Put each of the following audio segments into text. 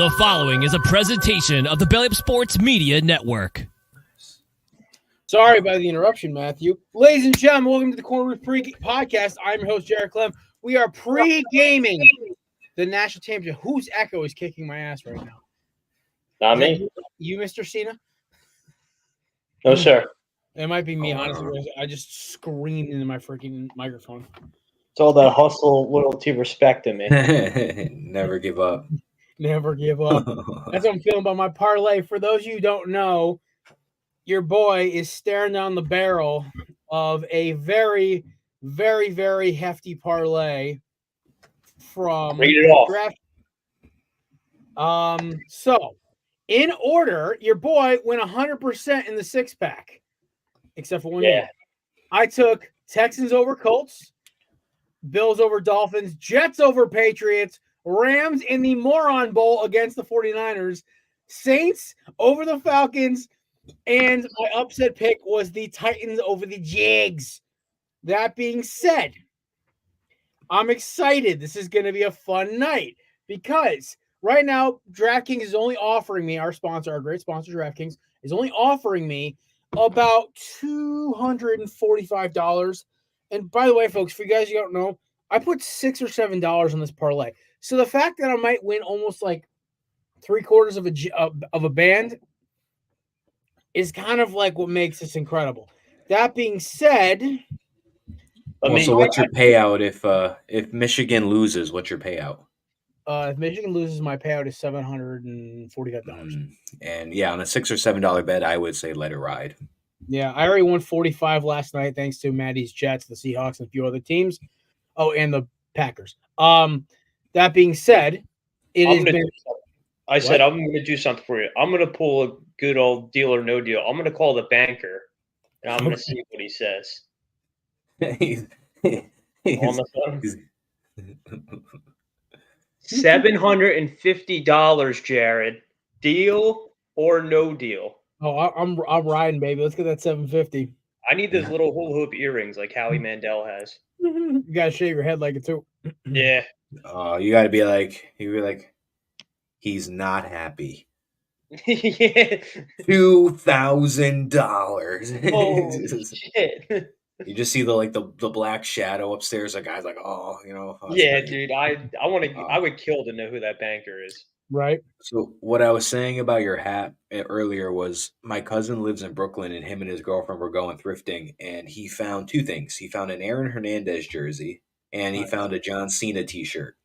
The following is a presentation of the Belly Up Sports Media Network. Sorry about the interruption, Matthew. Ladies and gentlemen, welcome to the Korner Booth podcast. I'm your host, Jared Clem. We are pre-gaming the national championship. Whose echo is kicking my ass right now? Not me. You, Mr. Cena? No, sir. It might be me, honestly. I just screamed into my freaking microphone. It's all that hustle, loyalty, respect in me. Never give up. Never give up. That's what I'm feeling about my parlay. For those of you who don't know, your boy is staring down the barrel of a very, very, very hefty parlay from Read it off. draft. So, in order, your boy went 100% in the six-pack, except for one game. I took Texans over Colts, Bills over Dolphins, Jets over Patriots, Rams in the Moron Bowl against the 49ers, Saints over the Falcons, and my upset pick was the Titans over the Jags. That being said, I'm excited. This is going to be a fun night because right now, DraftKings is only offering me, our sponsor, our great sponsor, DraftKings, is only offering me about $245. And by the way, folks, for you guys who don't know, I put $6 or $7 on this parlay. So the fact that I might win almost like 3/4 of a band is kind of like what makes this incredible. That being said, so what's your payout if Michigan loses? What's your payout? If Michigan loses, my payout is $745. And yeah, on a $6 or $7 bet, I would say let it ride. Yeah, I already won 45 last night thanks to Maddie's Jets, the Seahawks, and a few other teams. Oh, and the Packers. That being said, I'm going to do something for you. I'm going to pull a good old deal or no deal. I'm going to call the banker, and I'm going to see what he says. On the phone. $750, Jared. Deal or no deal? Oh, I'm riding, baby. Let's get that $750. I need those little hula hoop earrings like Howie Mandel has. You gotta shave your head like it too. Yeah. You gotta be like, he's not happy. Yeah. $2,000. Oh shit. You just see the black shadow upstairs. The guy's like, yeah, dude. I would kill to know who that banker is. Right. So what I was saying about your hat earlier was my cousin lives in Brooklyn, and him and his girlfriend were going thrifting, and he found two things. He found an Aaron Hernandez jersey, and he found a John Cena T-shirt.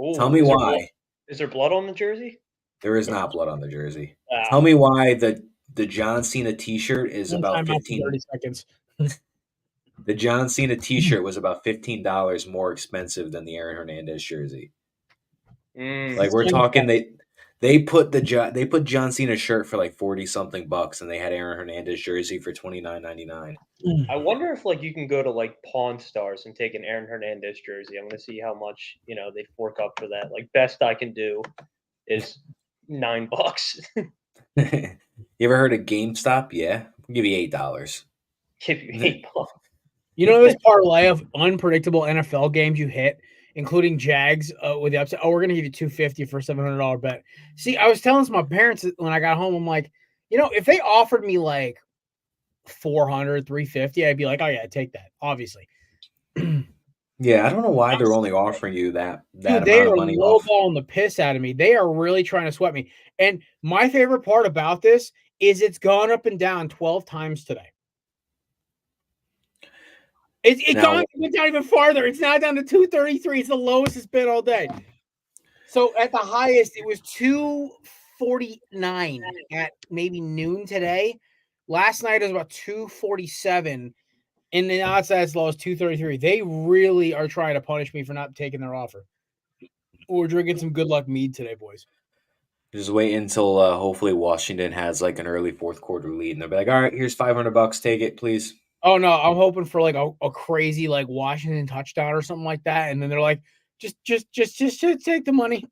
Ooh, Tell me why. Is there blood on the jersey? There is not blood on the jersey. Tell me why the John Cena T-shirt is about 30 seconds. The John Cena T-shirt was about $15 more expensive than the Aaron Hernandez jersey. Like we're talking, they put John Cena's shirt for like $40-something, and they had Aaron Hernandez jersey for $29.99. I wonder if you can go to Pawn Stars and take an Aaron Hernandez jersey. I'm gonna see how much they fork up for that. Best I can do is $9. You ever heard of GameStop? Yeah, I'll give you $8. Give you $8. This parlay of unpredictable NFL games you hit, including Jags with the upset. Oh, we're gonna give you $250 for a $700 bet. See, I was telling my parents when I got home, I'm like, if they offered me $400, $350, I'd be like, oh yeah, take that, obviously. Yeah, I don't know why they're only offering you that amount they of are money. lowballing the piss out of me. They are really trying to sweat me. And my favorite part about this is it's gone up and down 12 times today. It went down even farther. It's now down to 233. It's the lowest it's been all day. So at the highest, it was 249 at maybe noon today. Last night it was about 247. And now it's as low as 233. They really are trying to punish me for not taking their offer. We're drinking some good luck mead today, boys. Just wait until hopefully Washington has an early fourth quarter lead, and they'll be like, "All right, here's $500. Take it, please." Oh no, I'm hoping for a crazy Washington touchdown or something like that, and then they're like, just take the money.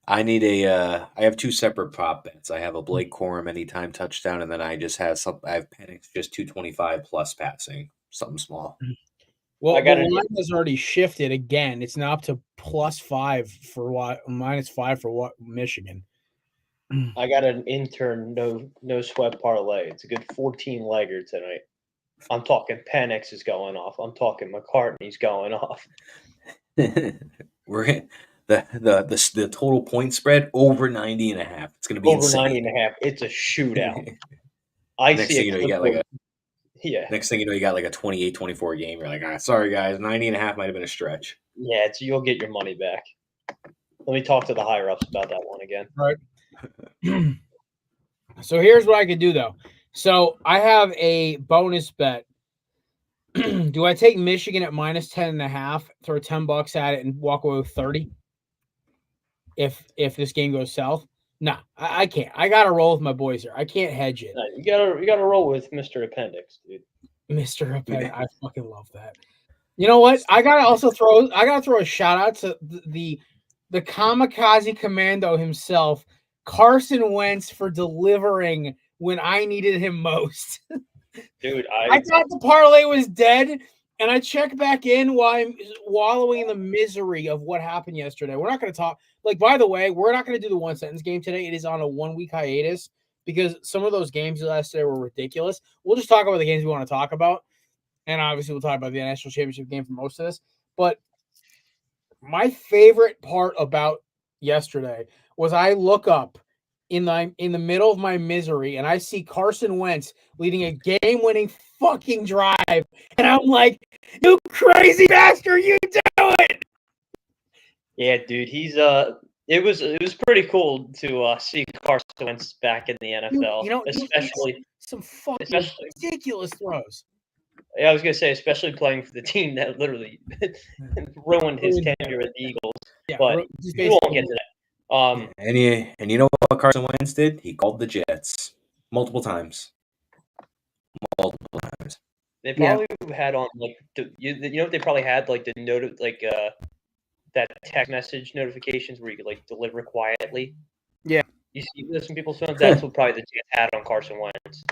I have two separate prop bets. I have a Blake Corum anytime touchdown, and then I have Penix just 225 plus passing, something small. Well, the line has already shifted again. It's now up to +5 for -5 for what Michigan. I got an intern no sweat parlay. It's a good 14-legger tonight. I'm talking Penix is going off. I'm talking McCartney's going off. We're the total point spread over 90.5. It's going to be over insane. 90.5. It's a shootout. Next thing you know, you got like a 28-24 game. You're like, sorry guys, 90.5 might have been a stretch. Yeah, you'll get your money back. Let me talk to the higher ups about that one again. Right. So here's what I could do though. So I have a bonus bet. Do I take Michigan at -10.5, throw $10 at it, and walk away with 30? If this game goes south, nah, I can't. I gotta roll with my boys here. I can't hedge it. No, you gotta roll with Mr. Appendix, dude. Mr. Appendix, I fucking love that. You know what? I gotta throw a shout out to the kamikaze commando himself, Carson Wentz, for delivering when I needed him most. Dude, I thought the parlay was dead, and I check back in while I'm wallowing in the misery of what happened yesterday. We're not going to talk. By the way, we're not going to do the one sentence game today. It is on a 1-week hiatus because some of those games yesterday were ridiculous. We'll just talk about the games we want to talk about, and obviously we'll talk about the national championship game for most of this. But my favorite part about yesterday was I look up in the middle of my misery, and I see Carson Wentz leading a game-winning fucking drive, and I'm like, "You crazy bastard, you do it!" Yeah, dude, he's It was pretty cool to see Carson Wentz back in the NFL, especially some fucking ridiculous throws. Yeah, I was gonna say, especially playing for the team that literally ruined his tenure at the Eagles. Yeah, but we won't get to that. And you know what Carson Wentz did? He called the Jets multiple times. They probably had on you know what they probably had, like the that text message notifications where you could like deliver quietly. Yeah, you see this in people's phones. That's what probably the Jets had on Carson Wentz.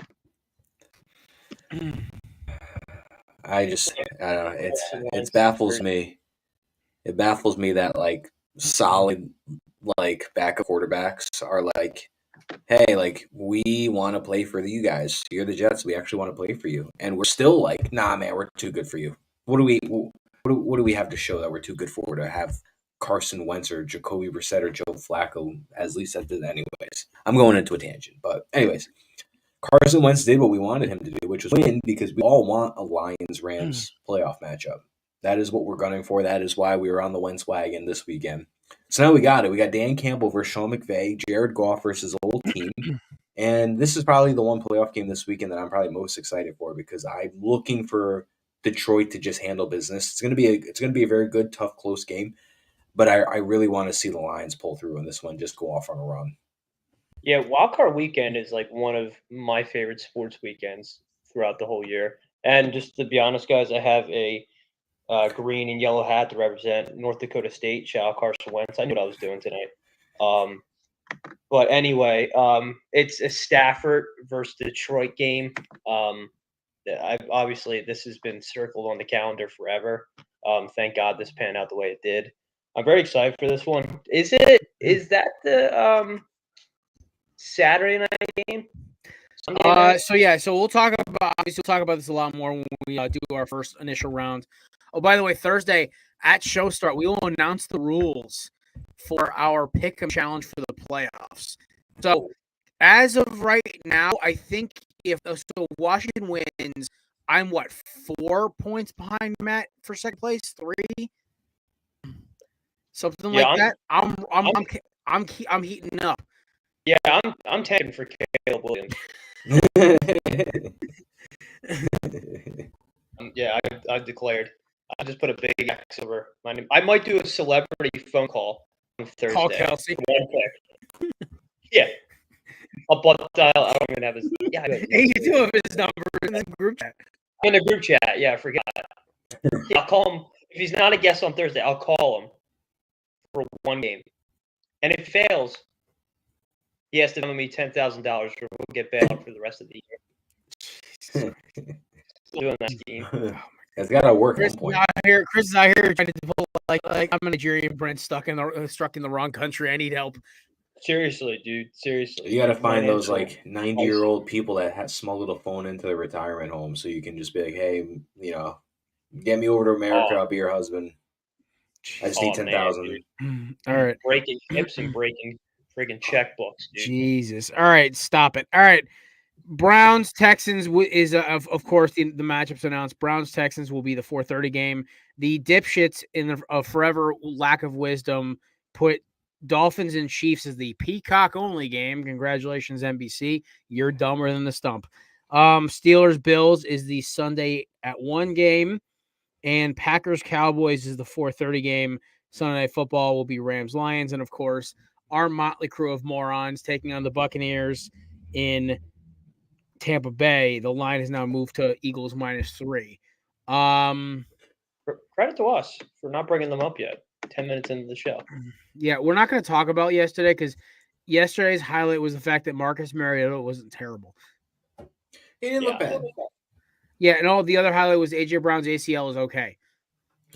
I don't know. It baffles me. It baffles me that like solid like backup quarterbacks are like, hey, like we want to play for you guys. You're the Jets. We actually want to play for you, and we're still like, nah, man, we're too good for you. What do we have to show that we're too good for to have Carson Wentz or Jacoby Brissett or Joe Flacco, as Lee said? Anyways, I'm going into a tangent, but anyways. Carson Wentz did what we wanted him to do, which was win, because we all want a Lions-Rams playoff matchup. That is what we're gunning for. That is why we were on the Wentz wagon this weekend. So now we got it. We got Dan Campbell versus Sean McVay, Jared Goff versus the whole team. And this is probably the one playoff game this weekend that I'm probably most excited for, because I'm looking for Detroit to just handle business. It's gonna be a very good, tough, close game. But I really want to see the Lions pull through in this one, just go off on a run. Yeah, Wildcard Weekend is like one of my favorite sports weekends throughout the whole year. And just to be honest, guys, I have a green and yellow hat to represent North Dakota State. Shout out Carson Wentz. I knew what I was doing tonight. But anyway, it's a Stafford versus Detroit game. Obviously, this has been circled on the calendar forever. Thank God this panned out the way it did. I'm very excited for this one. Is that the Saturday night game? So we'll talk about this a lot more when we do our first initial round. Oh, by the way, Thursday at Show Start, we will announce the rules for our Pick'em challenge for the playoffs. So as of right now, I think if Washington wins, I'm 4 points behind Matt for second place, 3, something like that. I'm heating up. Yeah, I'm taking for Caleb Williams. Yeah, I've declared. I just put a big X over my name. I might do a celebrity phone call on Thursday. Call Kelsey. Yeah. I'll dial. I don't even have his. Yeah, you do have his number in the group chat. In the group chat, yeah, I forgot. Yeah, I'll call him. If he's not a guest on Thursday, I'll call him for one game. And if he fails, he has to give me $10,000 or we'll get bailed out for the rest of the year. Still doing that scheme. It's got to work Chris at one is point. out here. Chris is out here trying to pull like I'm a Nigerian Brent struck in the wrong country. I need help. Seriously, dude. Seriously. You got to find those Financial like 90-year-old people that have small little phone into the retirement home, so you can just be like, hey, get me over to America. I'll be your husband. I just need 10,000. All right. Breaking hips and breaking freaking checkbooks, dude. Jesus. All right, stop it. All right. Browns Texans is of course the matchups announced. Browns Texans will be the 4:30 game. The dipshits in the forever lack of wisdom put Dolphins and Chiefs as the peacock only game. Congratulations, NBC. You're dumber than the stump. Steelers Bills is the Sunday at 1 game, and Packers Cowboys is the 4:30 game. Sunday Night Football will be Rams Lions, and of course our motley crew of morons taking on the Buccaneers in Tampa Bay. The line has now moved to Eagles -3. Credit to us for not bringing them up yet. 10 minutes into the show. Yeah, we're not going to talk about yesterday because yesterday's highlight was the fact that Marcus Mariota wasn't terrible. He didn't look bad. Yeah, and all the other highlight was AJ Brown's ACL is okay.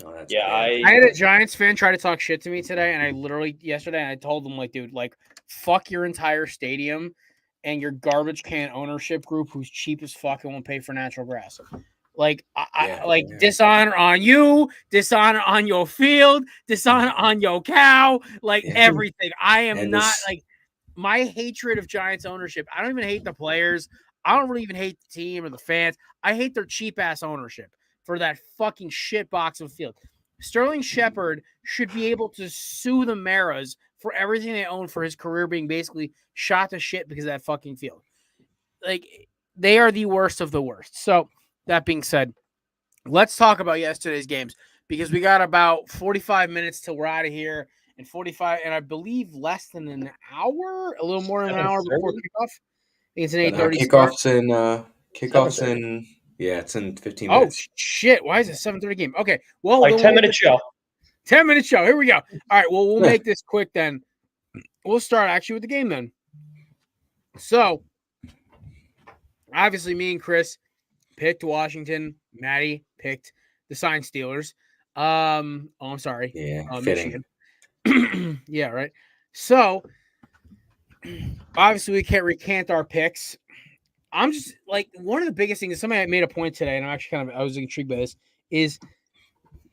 Oh, that's Yeah, bad. I had a Giants fan try to talk shit to me today, and I literally yesterday I told them like, dude, like, fuck your entire stadium and your garbage can ownership group who's cheap as fuck and won't pay for natural grass. Like, dishonor on you, dishonor on your field, dishonor on your cow, like everything. I am not like my hatred of Giants ownership. I don't even hate the players. I don't really even hate the team or the fans. I hate their cheap ass ownership for that fucking shit box of field. Sterling Shepard should be able to sue the Maras for everything they own for his career being basically shot to shit because of that fucking field. Like, they are the worst of the worst. So, that being said, let's talk about yesterday's games because we got about 45 minutes till we're out of here and 45, and I believe less than an hour, a little more than an hour before kickoff. I think it's an 8:30 Kickoffs in it's in 15 minutes. Oh shit! Why is it 7:30 game? Okay, well, like 10-minute show. 10-minute show. Here we go. All right, well, we'll make this quick then. We'll start actually with the game then. So, obviously, me and Chris picked Washington. Maddie picked the Sign Steelers. I'm sorry. Yeah, Michigan. Yeah, right. So, obviously, we can't recant our picks. I'm just like one of the biggest things. Somebody made a point today, and I'm actually I was intrigued by this. Is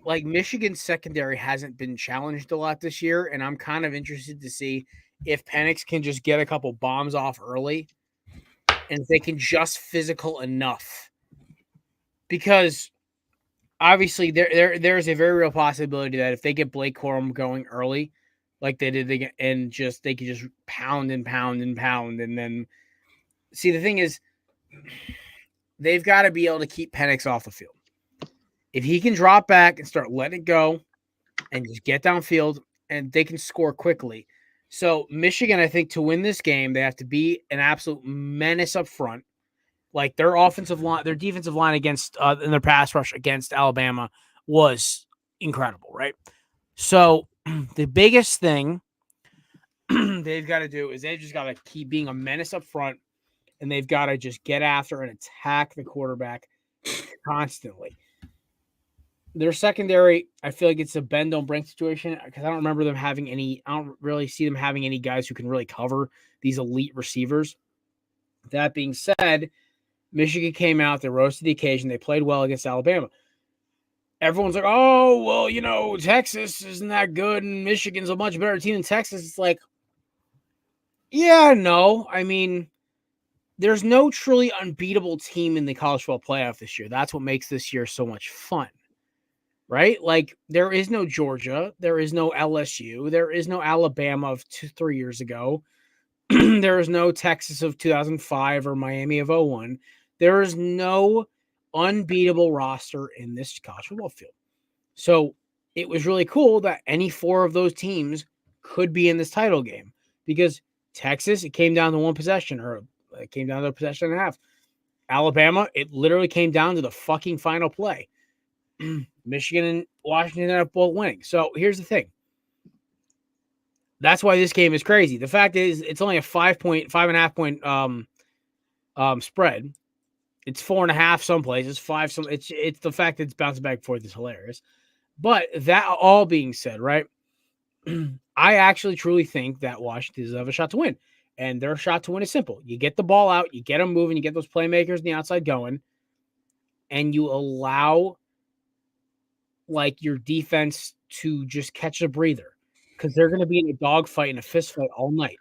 like Michigan's secondary hasn't been challenged a lot this year, and I'm kind of interested to see if Penix can just get a couple bombs off early, and if they can just physical enough. Because obviously there's a very real possibility that if they get Blake Corum going early, like they did, they can just pound and pound and pound, and then see the thing is they've got to be able to keep Penix off the field. If he can drop back and start letting it go and just get downfield, and they can score quickly. So Michigan, I think, to win this game, they have to be an absolute menace up front. Like their offensive line, their defensive line against in their pass rush against Alabama was incredible, right? So the biggest thing they've got to do is they've just got to keep being a menace up front, and they've got to just get after and attack the quarterback constantly. Their secondary, I feel like it's a bend don't break situation because I don't remember them having any. I don't really see them having any guys who can really cover these elite receivers. That being said, Michigan came out, they rose to the occasion, they played well against Alabama. Everyone's like, oh, well, Texas isn't that good, and Michigan's a much better team than Texas. It's like, yeah, no. I mean, there's no truly unbeatable team in the college football playoff this year. That's what makes this year so much fun, right? Like, there is no Georgia, there is no LSU, there is no Alabama of 3 years ago. There is no Texas of 2005 or Miami of 2001. There is no unbeatable roster in this college football field. So it was really cool that any 4 of those teams could be in this title game because Texas, it came down to one possession, or it came down to a possession and a half. Alabama, it literally came down to the fucking final play. Michigan and Washington ended up both winning. So here's the thing. That's why this game is crazy. The fact is, it's only a 5.5 spread. It's 4.5 some places, 5 some. It's the fact that it's bouncing back and forth is hilarious. But that all being said, right? I actually truly think that Washington does have a shot to win. And their shot to win is simple. You get the ball out, you get them moving, you get those playmakers on the outside going, and you allow like your defense to just catch a breather because they're going to be in a dogfight and a fist fight all night.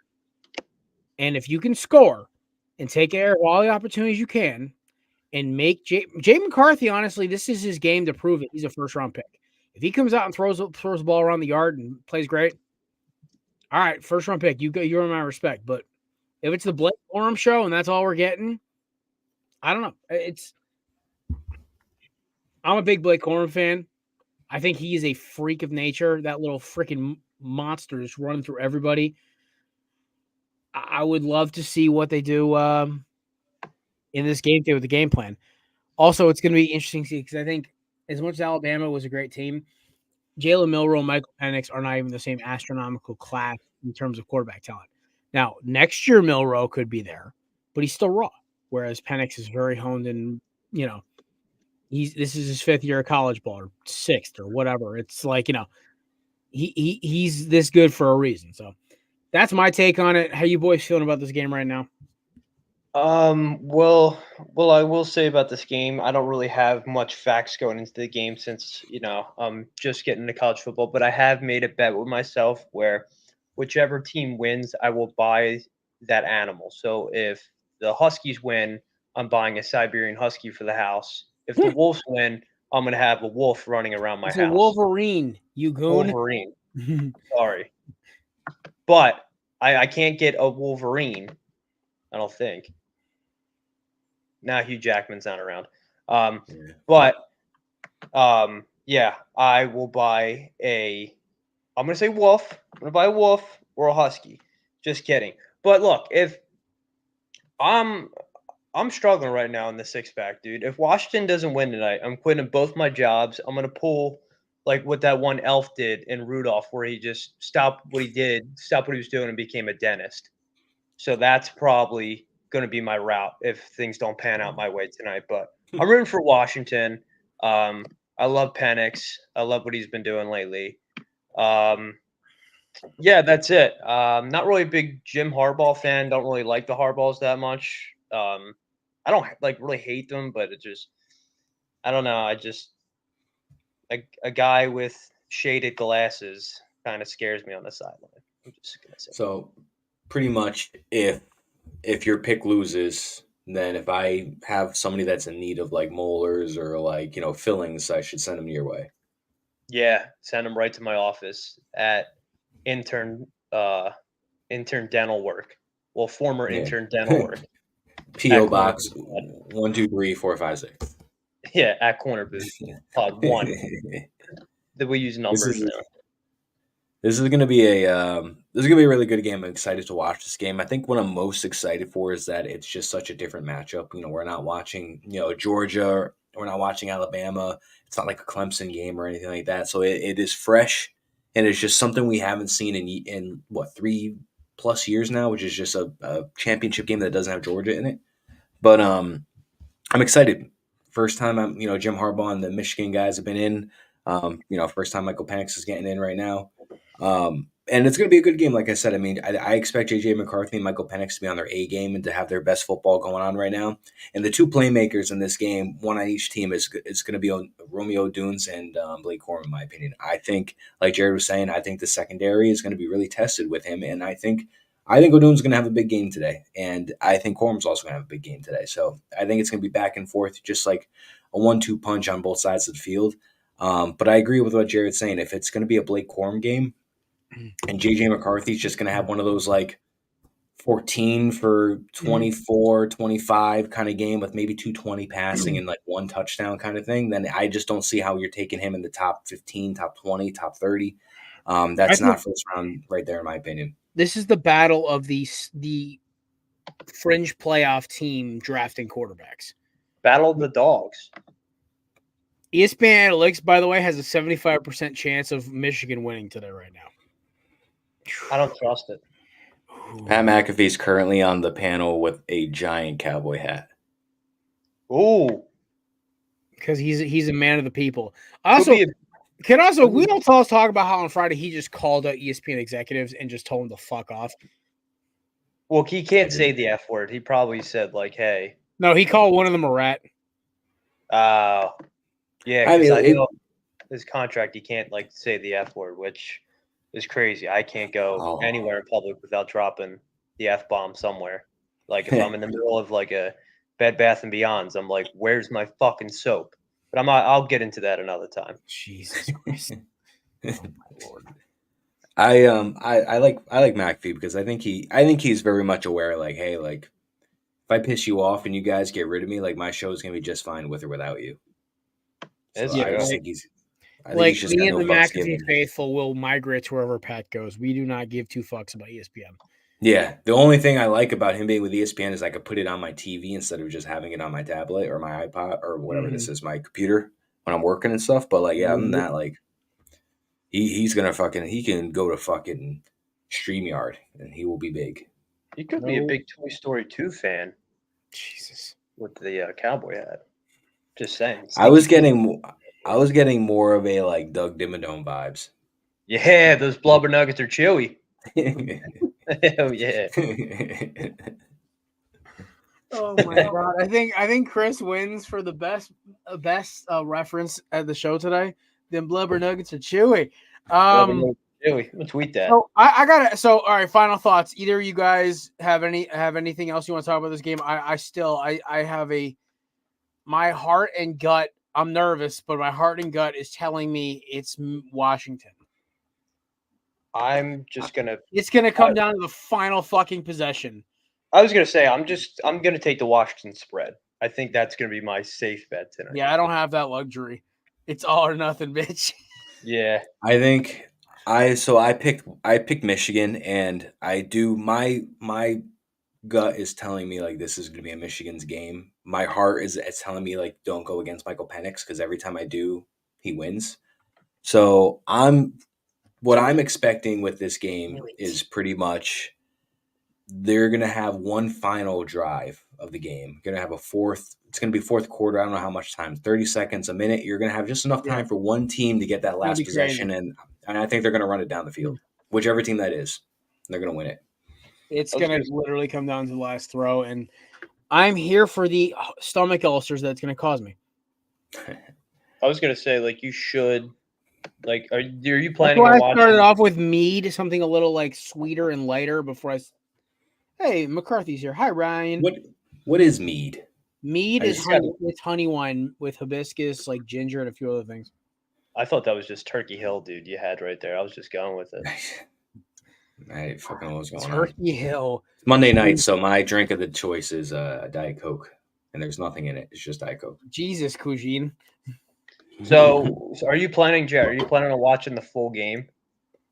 And if you can score and take care of all the opportunities you can and make Jay McCarthy, honestly, this is his game to prove it. He's a first-round pick. If he comes out and throws the ball around the yard and plays great, all right, first-round pick. You earn my respect. But if it's the Blake Corum show and that's all we're getting, I don't know. I'm a big Blake Corum fan. I think he is a freak of nature. That little freaking monster just running through everybody. I would love to see what they do in this game with the game plan. Also, it's going to be interesting to see because I think as much as Alabama was a great team, Jalen Milroe and Michael Penix are not even the same astronomical class in terms of quarterback talent. Now, next year, Milroe could be there, but he's still raw, whereas Penix is very honed and, this is his 5th year of college ball or 6th or whatever. It's like, he's this good for a reason. So that's my take on it. How you boys feeling about this game right now? Well, I will say about this game, I don't really have much facts going into the game since, I'm just getting into college football, but I have made a bet with myself where whichever team wins, I will buy that animal. So if the Huskies win, I'm buying a Siberian Husky for the house. If the Wolves win, I'm going to have a wolf running around my It's house. a Wolverine, you goon. Wolverine. Sorry. But I can't get a Wolverine, I don't think. Now Hugh Jackman's not around. But I will buy I'm going to say wolf. I'm going to buy a wolf or a husky. Just kidding. But look, if I'm struggling right now in the 6-pack, dude. If Washington doesn't win tonight, I'm quitting both my jobs. I'm going to pull like what that one elf did in Rudolph where he just stopped what he was doing and became a dentist. So that's probably going to be my route if things don't pan out my way tonight. But I'm rooting for Washington. I love Penix. I love what he's been doing lately. That's it. Not really a big Jim Harbaugh fan. Don't really like the Harbaughs that much. I don't really hate them, but it just, I don't know. I just, a guy with shaded glasses kind of scares me on the sideline. I'm just going to say. So pretty much if your pick loses, then if I have somebody that's in need of like molars or like, fillings, I should send them your way. Yeah, send them right to my office at intern dental work. Well, former intern dental work. P.O. Box 123-456. Yeah, at Korner Booth. Pod 1. That we use numbers now. This is gonna be a really good game. I'm excited to watch this game. I think what I'm most excited for is that it's just such a different matchup. We're not watching Georgia. We're not watching Alabama. It's not like a Clemson game or anything like that. So it is fresh, and it's just something we haven't seen in 3+ years now, which is just a championship game that doesn't have Georgia in it. But I'm excited. First time Jim Harbaugh and the Michigan guys have been in. First time Michael Penix is getting in right now. And it's going to be a good game, like I said. I mean, I expect J.J. McCarthy and Michael Penix to be on their A game and to have their best football going on right now. And the two playmakers in this game, one on each team, is going to be on Romeo Dunes and Blake Corum, in my opinion. I think, like Jared was saying, I think the secondary is going to be really tested with him. And I think O'Dune's going to have a big game today. And I think Corum's also going to have a big game today. So I think it's going to be back and forth, just like a 1-2 punch on both sides of the field. But I agree with what Jared's saying. If it's going to be a Blake Corum game, and J.J. McCarthy's just going to have one of those like 14 for 24, 25 kind of game with maybe 220 passing and like one touchdown kind of thing, then I just don't see how you're taking him in the top 15, top 20, top 30. That's not first round right there, in my opinion. This is the battle of the fringe playoff team drafting quarterbacks. Battle of the dogs. ESPN Analytics, by the way, has a 75% chance of Michigan winning today right now. I don't trust it. Pat McAfee's currently on the panel with a giant cowboy hat. Ooh. Because he's a man of the people. Could be We don't talk about how on Friday he just called out ESPN executives and just told them to fuck off. Well, he can't say the F word. He probably said like, "Hey." No, he called one of them a rat. Yeah. I Because mean, know his contract, he can't like say the F word, which is crazy. I can't go anywhere in public without dropping the F bomb somewhere. Like if I'm in the middle of like a Bed Bath and Beyond's, I'm like, "Where's my fucking soap?" But I'll get into that another time. Jesus Christ. Oh my Lord. I like McAfee because I think he's very much aware. Like, hey, like if I piss you off and you guys get rid of me, like my show's gonna be just fine with or without you. So It's true. I think he's just me got and no the fucks McAfee given. faithful will migrate to wherever Pat goes. We do not give 2 fucks about ESPN. Yeah, the only thing I like about him being with ESPN is I could put it on my TV instead of just having it on my tablet or my iPod or whatever this is, my computer when I'm working and stuff. But like, yeah, other than that, like he can go to fucking StreamYard and he will be big. He could be a big Toy Story 2 fan. Jesus. With the cowboy hat. Just saying. I was getting more of a like Doug Dimmadome vibes. Yeah, those blubber nuggets are chewy. Hell yeah. Oh my God. I think Chris wins for the best reference at the show today. Them blubber nuggets are chewy. Chewy. I'm gonna tweet that. So I got it. So all right, final thoughts. Either of you guys have anything else you want to talk about this game? I have my heart and gut. I'm nervous, but my heart and gut is telling me it's Washington. I'm just gonna. It's gonna come down to the final fucking possession. I was gonna say I'm gonna take the Washington spread. I think that's gonna be my safe bet tonight. Yeah, I don't have that luxury. It's all or nothing, bitch. Yeah, I think I picked Michigan, and I do my gut is telling me like this is going to be a Michigan's game. My heart is telling me like don't go against Michael Penix because every time I do, he wins. So what I'm expecting with this game is pretty much they're going to have one final drive of the game. Going to have it's going to be fourth quarter. I don't know how much time, 30 seconds, a minute. You're going to have just enough time for one team to get that last possession. And I think they're going to run it down the field. Whichever team that is, they're going to win it. It's going to literally come down to the last throw. And I'm here for the stomach ulcers that's going to cause me. I was going to say, like, you should, like, are you planning on watching? I started off with mead, something a little, like, sweeter and lighter before I... Hey, McCarthy's here. Hi, Ryan. What is mead? Mead is honey wine with hibiscus, like ginger, and a few other things. I thought that was just Turkey Hill, dude. You had right there. I was just going with it. I fucking know what's going on. Turkey Hill. It's Monday night, so my drink of the choice is Diet Coke, and there's nothing in it. It's just Diet Coke. Jesus, Cousine. So are you planning, Jared? Are you planning on watching the full game?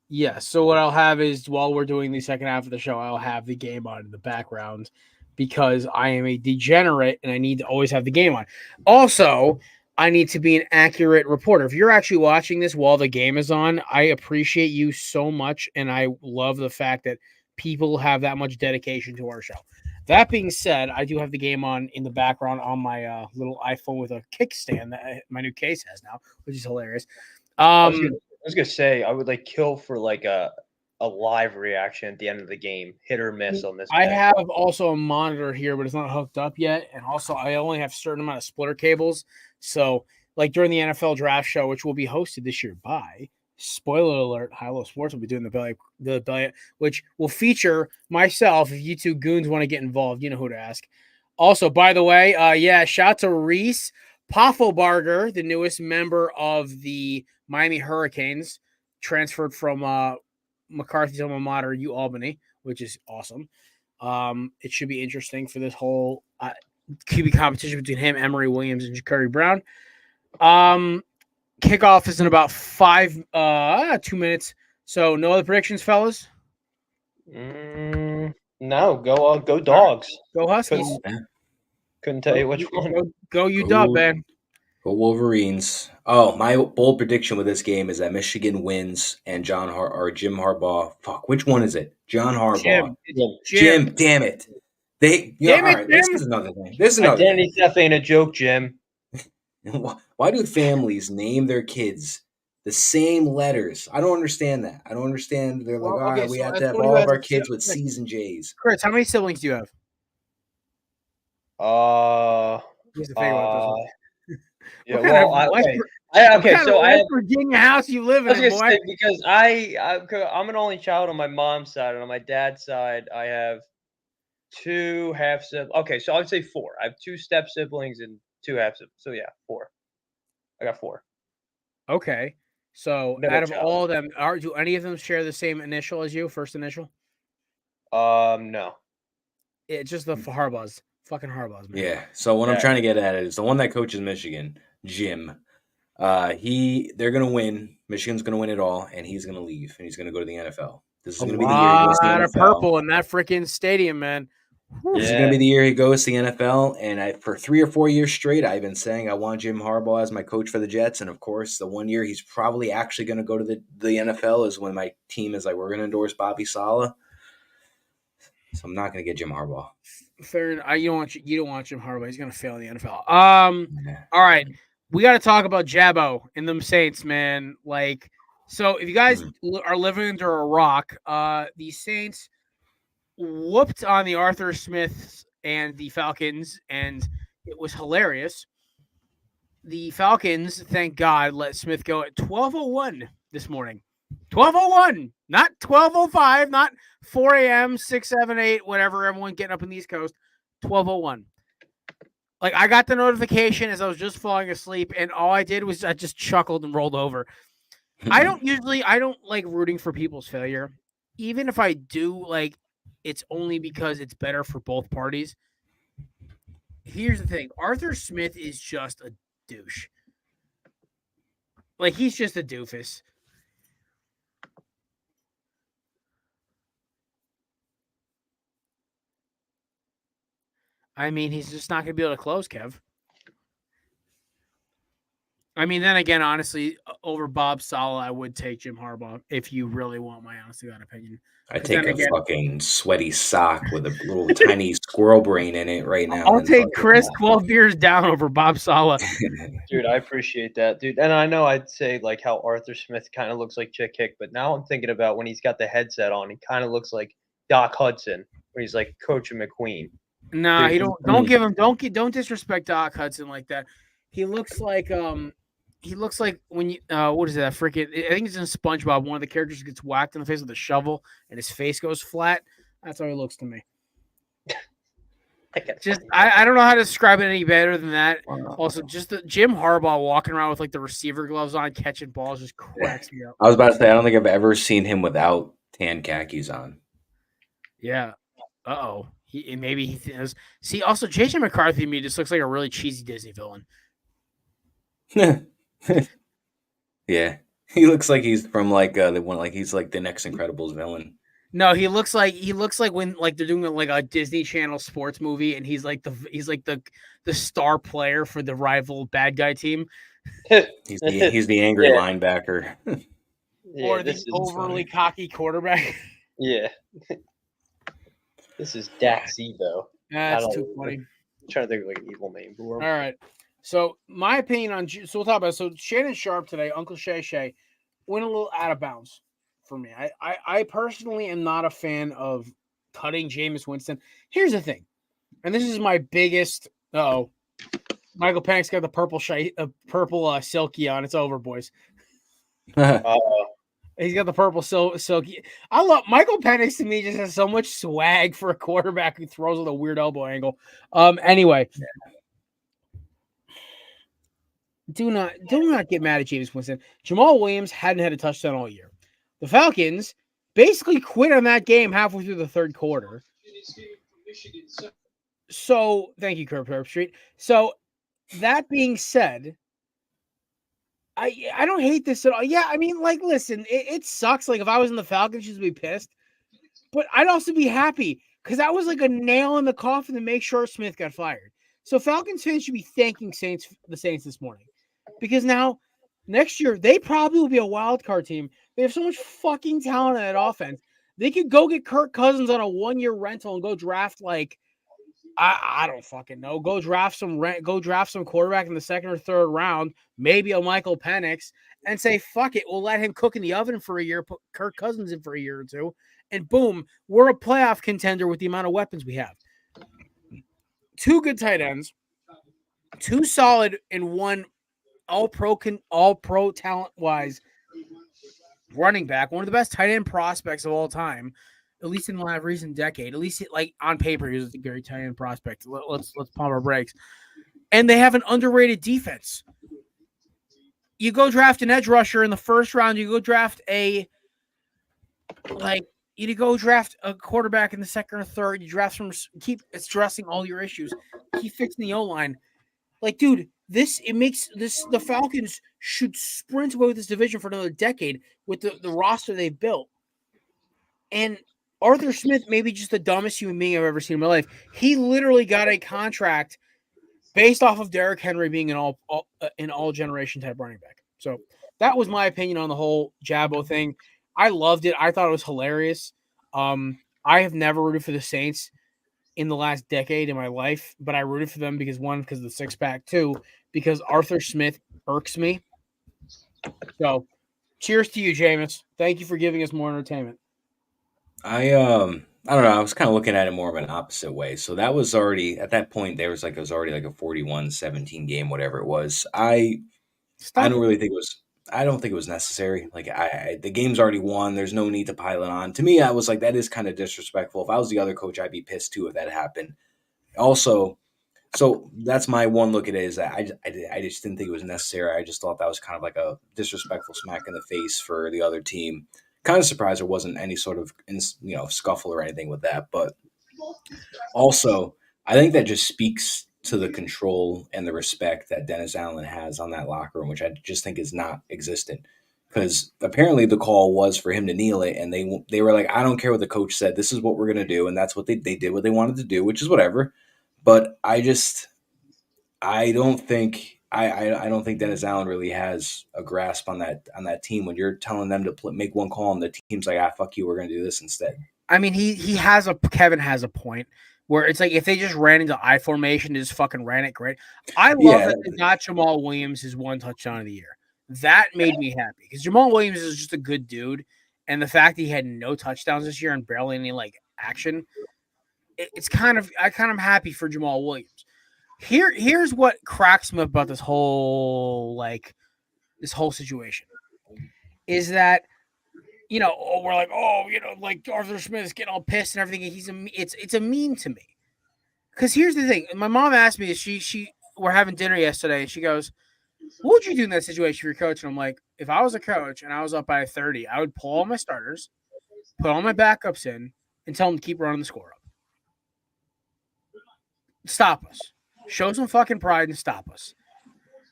Yeah. So what I'll have is while we're doing the second half of the show, I'll have the game on in the background because I am a degenerate and I need to always have the game on. Also, I need to be an accurate reporter. If you're actually watching this while the game is on, I appreciate you so much, and I love the fact that people have that much dedication to our show. That being said, I do have the game on in the background on my little iPhone with a kickstand that my new case has now, which is hilarious. I was gonna say I would like kill for like a live reaction at the end of the game, hit or miss on this. I have also a monitor here, but it's not hooked up yet, and also I only have a certain amount of splitter cables. So, like during the NFL draft show, which will be hosted this year by, spoiler alert, High Low Sports will be doing the belly, which will feature myself. If you two goons want to get involved, you know who to ask. Also, by the way, shout out to Reese Poffelbarger, the newest member of the Miami Hurricanes, transferred from McCarthy's alma mater, UAlbany, which is awesome. It should be interesting for this whole QB competition between him, Emory Williams, and Ja'Cory Brown. Kickoff is in about 2 minutes. So no other predictions, fellas? No, go Dogs. Go Huskies. Couldn't tell you which one. Go UW, man. Go Wolverines. Oh, my bold prediction with this game is that Michigan wins and Jim Harbaugh. Fuck, which one is it? John Harbaugh. Jim. Damn it. Damn it, this Jim! is another thing. This is another thing. Identity theft ain't a joke, Jim. Why do families name their kids the same letters? I don't understand that. I don't understand. They're like, Well, all right, okay, we so have to that's have what all you of our guys- kids with C's and J's. Chris, how many siblings do you have? Here's the thing about this one. Yeah, What kind well, of okay. What kind So of I have, West Virginia house you live I was in, gonna boy? say, because I'm an only child on my mom's side, and on my dad's side, I have 2 half siblings. Okay, so I would say 4. I have 2 step siblings and 2 half siblings. So yeah, 4. I got 4. Okay. So Middle out of child. all of them, do any of them share the same initial as you? First initial? No. It's just the Harbaughs. Fucking Harbaughs, man. Yeah. So what I'm Yeah. trying to get at is the one that coaches Michigan, Jim. They're gonna win. Michigan's gonna win it all, and he's gonna leave, and he's gonna go to the NFL. This is A gonna be the year he goes to the lot of NFL. purple in that freaking stadium, man. This is Yeah. gonna be the year he goes to the NFL, and for 3 or 4 years straight, I've been saying I want Jim Harbaugh as my coach for the Jets, and of course, the one year he's probably actually gonna go to the NFL is when my team is like, we're gonna endorse Bobby Saleh. So I'm not gonna get Jim Harbaugh. Fair enough. You don't want Jim Harbaugh. He's gonna fail in the NFL. Yeah. All right. We got to talk about Jabbo and them Saints, man. Like, so if you guys are living under a rock, the Saints whooped on the Arthur Smiths and the Falcons, and it was hilarious. The Falcons, thank God, let Smith go at 12:01 this morning. 12:01, not 12:05, not 4 a.m., 6, 7, 8, whatever, everyone getting up in the East Coast. 12:01. Like, I got the notification as I was just falling asleep, and all I did was I just chuckled and rolled over. I don't like rooting for people's failure. Even if I do, like, it's only because it's better for both parties. Here's the thing. Arthur Smith is just a douche. Like, he's just a doofus. I mean, he's just not going to be able to close, Kev. I mean, then again, honestly, over Bob Saleh, I would take Jim Harbaugh if you really want my honest to God opinion. I take a fucking sweaty sock with a little tiny squirrel brain in it right now. I'll take Chris 12 beers down over Bob Saleh. Dude, I appreciate that, dude. And I know I'd say like how Arthur Smith kind of looks like Chick Hick, but now I'm thinking about when he's got the headset on, he kind of looks like Doc Hudson when he's like Coach McQueen. Nah, he don't disrespect Doc Hudson like that. He looks like when you what is that freaking? I think it's in SpongeBob. One of the characters gets whacked in the face with a shovel and his face goes flat. That's how he looks to me. Just I don't know how to describe it any better than that. Also, just the Jim Harbaugh walking around with like the receiver gloves on, catching balls, just cracks me up. I was about to say I don't think I've ever seen him without tan khakis on. Yeah. Uh-oh. Maybe he does. See, also JJ McCarthy to me just looks like a really cheesy Disney villain. Yeah, he looks like he's from like the one, like he's like the next Incredibles villain. No, he looks like when like they're doing like a Disney Channel sports movie, and he's like the star player for the rival bad guy team. He's the angry linebacker, or the overly cocky quarterback. Yeah, this is Dak Zebo. That's too funny. I'm trying to think of like an evil name for him. All right. So my opinion on we'll talk about Shannon Sharp today, Uncle Shay went a little out of bounds for me. I personally am not a fan of cutting Jameis Winston. Here's the thing, and this is my biggest. Michael Penix got the purple silky on. It's over, boys. He's got the purple silky. I love Michael Penix. To me, just has so much swag for a quarterback who throws with a weird elbow angle. Anyway. Do not get mad at Jameis Winston. Jamal Williams hadn't had a touchdown all year. The Falcons basically quit on that game halfway through the third quarter. So thank you, Curb Street. So that being said, I don't hate this at all. Yeah, I mean, like, listen, it sucks. Like, if I was in the Falcons, you'd be pissed. But I'd also be happy because that was like a nail in the coffin to make sure Smith got fired. So Falcons fans should be thanking the Saints this morning. Because now, next year, they probably will be a wild card team. They have so much fucking talent in that offense. They could go get Kirk Cousins on a 1-year rental and go draft, like, I don't fucking know. Go draft some quarterback in the second or third round, maybe a Michael Penix, and say fuck it. We'll let him cook in the oven for a year, put Kirk Cousins in for a year or two, and boom, we're a playoff contender with the amount of weapons we have. 2 good tight ends, 2 solid, and 1 all pro talent wise running back, one of the best tight end prospects of all time, at least in the last recent decade. At least like on paper, he was a great tight end prospect. Let's pump our brakes. And they have an underrated defense. You go draft an edge rusher in the first round. You go draft a quarterback in the second or third. You draft some. Keep addressing all your issues. Keep fixing the O-line. Like, dude, the Falcons should sprint away with this division for another decade with the roster they've built. And Arthur Smith may be just the dumbest human being I've ever seen in my life. He literally got a contract based off of Derrick Henry being an all generation type running back. So that was my opinion on the whole Jabbo thing. I loved it. I thought it was hilarious. I have never rooted for the Saints in the last decade in my life, but I rooted for them because of the 6-pack, 2, because Arthur Smith irks me. So cheers to you, Jameis. Thank you for giving us more entertainment. I don't know. I was kind of looking at it more of an opposite way. So that was already at that point. It was already like a 41-17 game, whatever it was. I don't really think it was. I don't think it was necessary. Like the game's already won. There's no need to pile it on. To me, I was like, that is kind of disrespectful. If I was the other coach, I'd be pissed too if that happened. Also, so that's my one look at it, is that I just didn't think it was necessary. I just thought that was kind of like a disrespectful smack in the face for the other team. Kind of surprised there wasn't any sort of scuffle or anything with that. But also, I think that just speaks to the control and the respect that Dennis Allen has on that locker room, which I just think is not existent. Because apparently the call was for him to kneel it, and they were like, I don't care what the coach said. This is what we're going to do, and that's what they did what they wanted to do, which is whatever. But I don't think Dennis Allen really has a grasp on that team when you're telling them to make one call and the team's like, fuck you, we're going to do this instead. I mean, Kevin has a point where it's like if they just ran into I formation, just fucking ran it great. I love that they got Jamal Williams his 1 touchdown of the year. That made me happy because Jamal Williams is just a good dude, and the fact that he had no touchdowns this year and barely any action, I kind of happy for Jamal Williams. Here's what cracks me about this whole situation is that we're like, Arthur Smith is getting all pissed and everything. It's a meme to me. Because here's the thing. My mom asked me, we're having dinner yesterday, and she goes, what would you do in that situation if you're coach? And I'm like, if I was a coach and I was up by 30, I would pull all my starters, put all my backups in, and tell them to keep running the score up. Stop us. Show some fucking pride and stop us.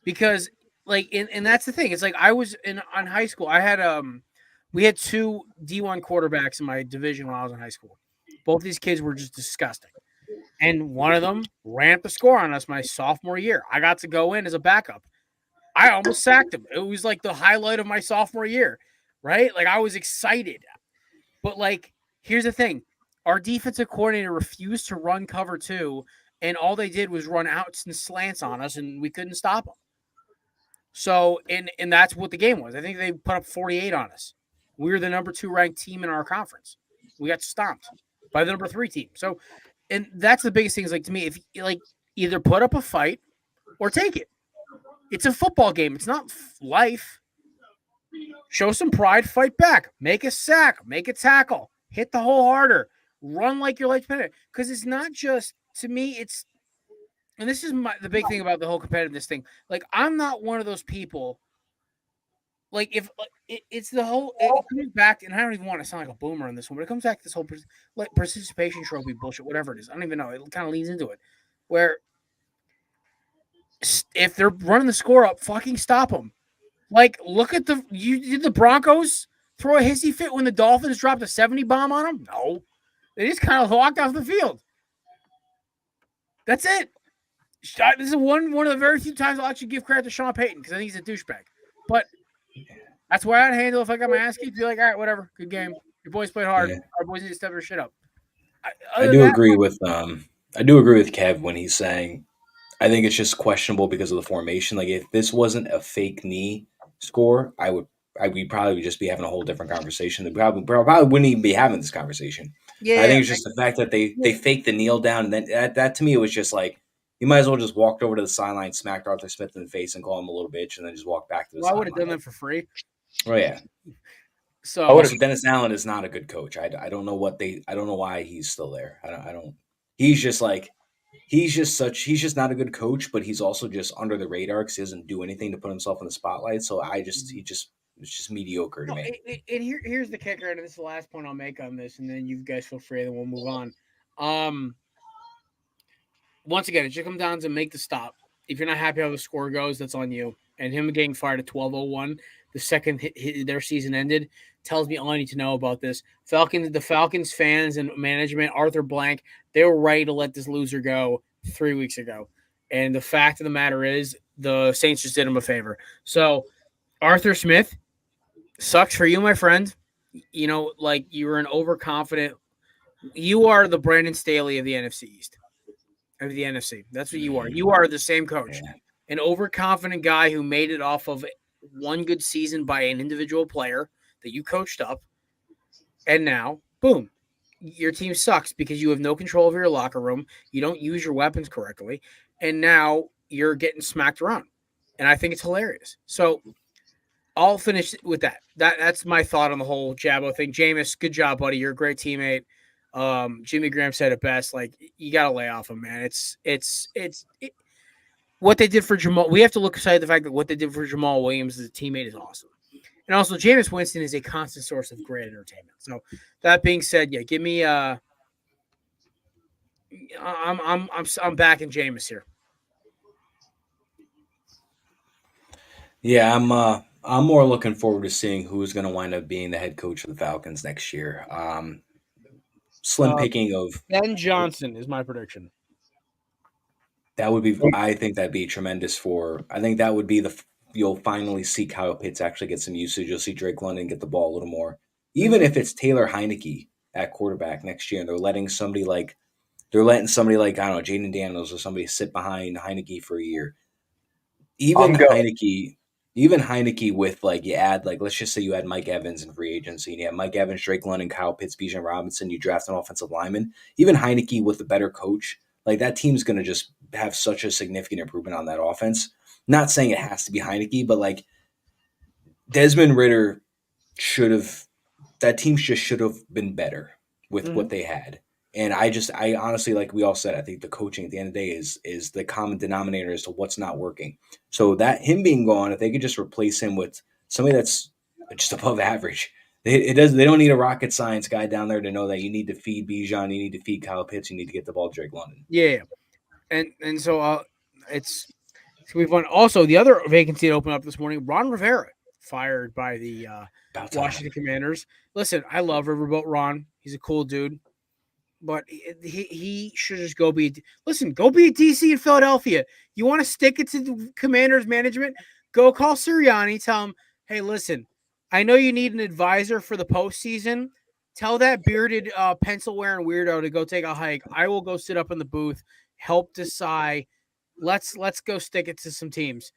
Because, and that's the thing. It's like I was on high school. We had 2 D1 quarterbacks in my division when I was in high school. Both these kids were just disgusting. And one of them ran up the score on us my sophomore year. I got to go in as a backup. I almost sacked him. It was like the highlight of my sophomore year, right? I was excited. But here's the thing. Our defensive coordinator refused to run cover 2, and all they did was run outs and slants on us, and we couldn't stop them. So, and that's what the game was. I think they put up 48 on us. We were the number 2 ranked team in our conference. We got stomped by the number 3 team. So, and that's the biggest thing is to me, if either put up a fight or take it. It's a football game. It's not life. Show some pride, fight back, make a sack, make a tackle, hit the hole harder, run like your life's dependent. Because it's not just, to me, and this is the big thing about the whole competitiveness thing. I'm not one of those people. It's the whole, it comes back, and I don't even want to sound like a boomer on this one, but it comes back to this whole participation trophy bullshit, whatever it is. I don't even know. It kind of leads into it. Where if they're running the score up, fucking stop them. Look at did the Broncos throw a hissy fit when the Dolphins dropped a 70 bomb on them? No. They just kind of walked off the field. That's it. This is one of the very few times I'll actually give credit to Sean Payton because I think he's a douchebag. But that's where I'd handle if I got my ass kicked. Be like, all right, good game. Your boys played hard. Yeah. Our boys need to step their shit up. I do agree with I do agree with Kev when he's saying I think it's just questionable because of the formation. Like if this wasn't a fake knee score, we'd probably just be having a whole different conversation. We probably wouldn't even be having this conversation. I Yeah, think it's just the fact that they faked the kneel down, and then that to me it was just like you might as well just walked over to the sideline, smacked Arthur Smith in the face, and called him a little bitch, and then just walk back to the I would have sideline. done that for free. Oh yeah. So Also, Dennis Allen is not a good coach. I don't know I don't know why he's still there. I don't. He's just like he's just not a good coach, but he's also just under the radar because he doesn't do anything to put himself in the spotlight. So it's just mediocre to me. And here's the kicker, and this is the last point I'll make on this, and then you guys feel free, and we'll move on. Once again, it just comes down to make the stop. If you're not happy how the score goes, that's on you. And him getting fired at 12:01, the second their season ended, tells me all I need to know about this. The Falcons fans and management, Arthur Blank, they were ready to let this loser go 3 weeks ago. And the fact of the matter is, the Saints just did him a favor. So, Arthur Smith, sucks for you, my friend. You know, like you were an overconfident. You are the Brandon Staley of the NFC East. Of the NFC. That's what you are. You are the same coach. Yeah. An overconfident guy who made it off of one good season by an individual player that you coached up. And now, boom, your team sucks because you have no control over your locker room. You don't use your weapons correctly. And now you're getting smacked around. And I think it's hilarious. So I'll finish with that. That's my thought on the whole Jabbo thing. Jameis, good job, buddy. You're a great teammate. Jimmy Graham said it best. Like you got to lay off him, man. What they did for Jamal. We have to look aside the fact that what they did for Jamal Williams as a teammate is awesome, and also Jameis Winston is a constant source of great entertainment. So that being said, yeah, give me. I'm backing Jameis here. Yeah, I'm more looking forward to seeing who's going to wind up being the head coach of the Falcons next year. Slim picking of Ben Johnson is my prediction. that would be. I think that'd be tremendous for. I think that would be you'll finally see Kyle Pitts actually get some usage. You'll see Drake London get the ball a little more, even if it's Taylor Heineke at quarterback next year, and they're letting somebody like I don't know Jaden Daniels or somebody sit behind Heineke for a year. Even Heineke with like you add like let's just say you had Mike Evans in free agency and you have Mike Evans, Drake London, Kyle Pitts, Bijan Robinson, you draft an offensive lineman. Even Heineke with a better coach, like that team's gonna just have such a significant improvement on that offense. Not saying it has to be Heineke, but like Desmond Ridder that team just should have been better with what they had. And I honestly, like we all said, I think the coaching at the end of the day is the common denominator as to what's not working. So that him being gone, if they could just replace him with somebody that's just above average, they don't need a rocket science guy down there to know that you need to feed Bijan, you need to feed Kyle Pitts, you need to get the ball to Drake London. Yeah, and so we've won. Also, the other vacancy that opened up this morning, Ron Rivera fired by the Washington Commanders. Listen, I love Riverboat Ron. He's a cool dude. But he should just go be – listen, go be a DC in Philadelphia. You want to stick it to the Commanders management? Go call Sirianni. Tell him, hey, listen, I know you need an advisor for the postseason. Tell that bearded pencil-wearing weirdo to go take a hike. I will go sit up in the booth, help decide. Let's go stick it to some teams.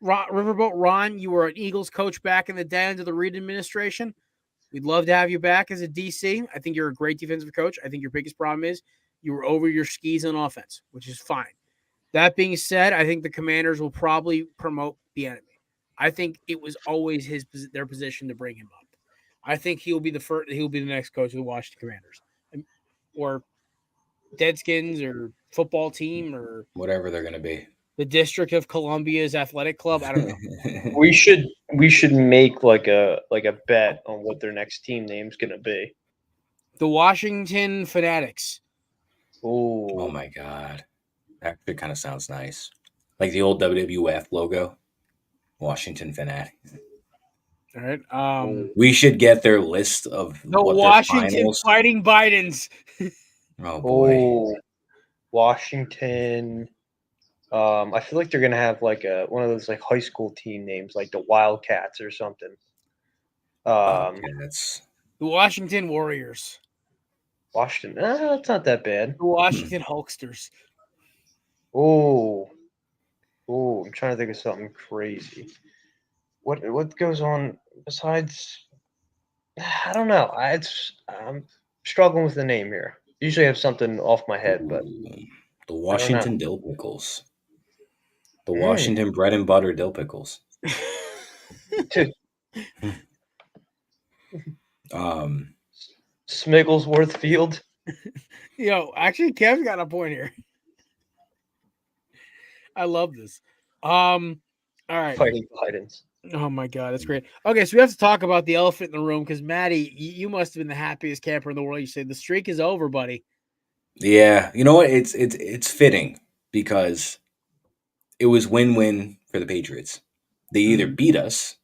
Riverboat Ron, you were an Eagles coach back in the day under the Reid administration. We'd love to have you back as a DC. I think you're a great defensive coach. I think your biggest problem is you were over your skis on offense, which is fine. That being said, I think the Commanders will probably promote the enemy. I think it was always their position to bring him up. I think he'll be the next coach of the Washington Commanders, or Deadskins, or football team, or whatever they're going to be. The District of Columbia's athletic club. I don't know. We should make like a bet on what their next team name's gonna be. The Washington Fanatics. Oh my God. That kind of sounds nice. Like the old WWF logo. Washington Fanatics. All right. We should get their list of the Washington Fighting Bidens. Oh boy. Washington. I feel like they're gonna have like one of those like high school team names, like the Wildcats or something. The Washington Warriors. Washington. That's not that bad. The Washington Hulksters. Oh, I'm trying to think of something crazy. What goes on besides? I don't know. I'm struggling with the name here. Usually I have something off my head, but the Washington Dill Pickles. The Mm. Washington bread and butter dill pickles. Smigglesworth Field. Yo, actually, Kev's got a point here. I love this. All right. Fighting Bidens. Oh my god, that's great. Okay, so we have to talk about the elephant in the room because Maddie, you must have been the happiest camper in the world. You said the streak is over, buddy. Yeah, you know what? It's fitting because it was win-win for the Patriots. They either beat us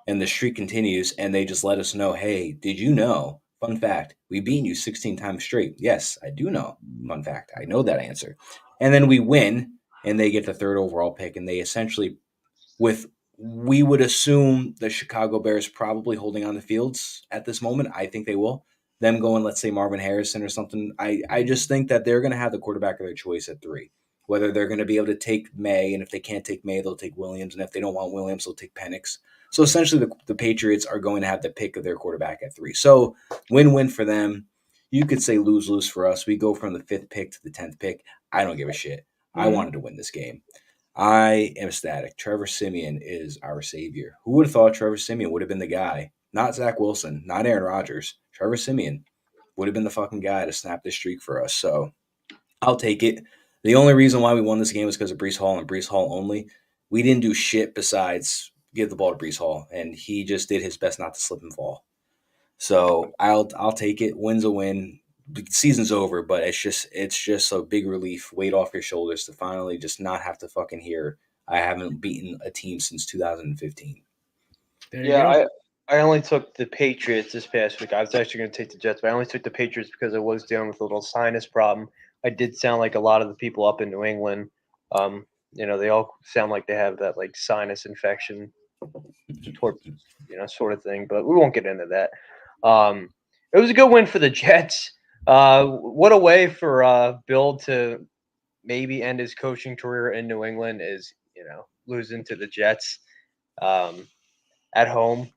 and the streak continues and they just let us know, hey, did you know? Fun fact, we've beaten you 16 times straight. Yes, I do know. Fun fact, I know that answer. And then we win and they get the third overall pick and they essentially, we would assume the Chicago Bears probably holding on the fields at this moment. I think they will. Them going, let's say Marvin Harrison or something. I just think that they're going to have the quarterback of their choice at 3. Whether they're going to be able to take May, and if they can't take May, they'll take Williams, and if they don't want Williams, they'll take Penix. So essentially, the Patriots are going to have the pick of their quarterback at 3. So win-win for them. You could say lose-lose for us. We go from the 5th pick to the 10th pick. I don't give a shit. I wanted to win this game. I am ecstatic. Trevor Siemian is our savior. Who would have thought Trevor Siemian would have been the guy? Not Zach Wilson, not Aaron Rodgers. Trevor Siemian would have been the fucking guy to snap this streak for us. So I'll take it. The only reason why we won this game was because of Breece Hall and Breece Hall only. We didn't do shit besides give the ball to Breece Hall, and he just did his best not to slip and fall. So I'll take it. Win's a win. The season's over, but it's just a big relief, weight off your shoulders to finally just not have to fucking hear I haven't beaten a team since 2015. Yeah, I only took the Patriots this past week. I was actually going to take the Jets, but I only took the Patriots because I was dealing with a little sinus problem. I did sound like a lot of the people up in New England. They all sound like they have that like sinus infection, sort of thing. But we won't get into that. It was a good win for the Jets. What a way for Bill to maybe end his coaching career in New England is losing to the Jets at home.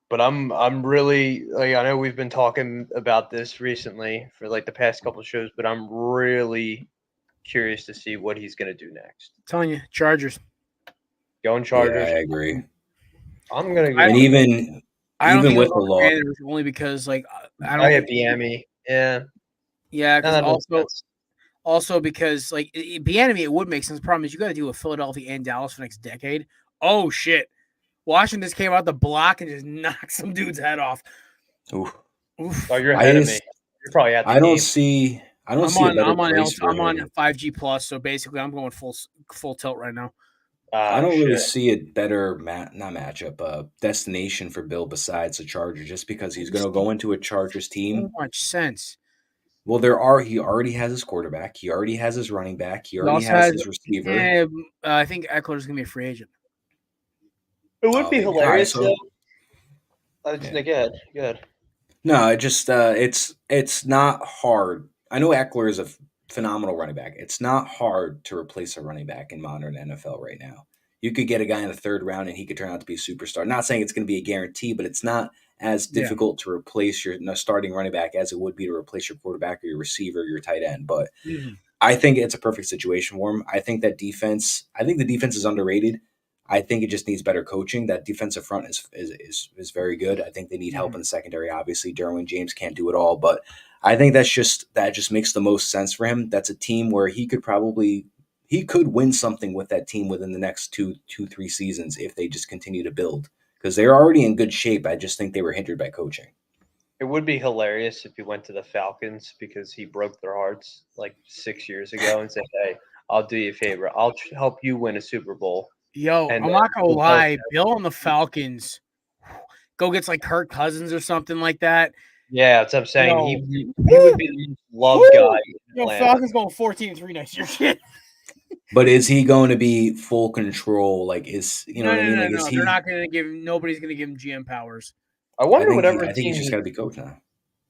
But I'm really I know we've been talking about this recently for like the past couple of shows, but I'm really curious to see what he's going to do next. I'm telling you, Chargers. Going Chargers. Yeah, I agree. I'm going to go. And even with the law, only because like I don't get Bieniemy. Yeah. Yeah, because also because like Bieniemy, it would make sense. The problem is you got to deal with Philadelphia and Dallas for the next decade. Oh shit. Washington just came out the block and just knocked some dude's head off. Oof. Oh, you're ahead of me. You're probably at the game. I'm on 5G plus, so basically I'm going full tilt right now. I don't really see a better destination for Bill besides the Chargers, just because he's going to go into a Chargers team. So much sense. Well, he already has his quarterback. He already has his running back. He already has his receiver. I think Eckler's going to be a free agent. It would be hilarious, though. Go ahead. No, it just it's not hard. I know Eckler is a phenomenal running back. It's not hard to replace a running back in modern NFL right now. You could get a guy in the 3rd round and he could turn out to be a superstar. Not saying it's going to be a guarantee, but it's not as difficult to replace your starting running back as it would be to replace your quarterback or your receiver or your tight end. But I think it's a perfect situation for him. I think the defense is underrated. I think it just needs better coaching. That defensive front is very good. I think they need help in the secondary. Obviously, Derwin James can't do it all, but I think that just makes the most sense for him. That's a team where he could win something with that team within the next 2-3 seasons if they just continue to build, because they're already in good shape. I just think they were hindered by coaching. It would be hilarious if he went to the Falcons because he broke their hearts like 6 years ago and said, "Hey, I'll do you a favor. I'll help you win a Super Bowl." Yo, I'm not gonna lie, Bill on the Falcons go gets like Kirk Cousins or something like that. Yeah, that's what I'm saying. He would be the most loved guy. Falcons going 14-3 next year. Shit. But is he going to be full control? Like, is what I mean? No. They're not going to give. Nobody's going to give him GM powers. I wonder I think he's just got to be coach now.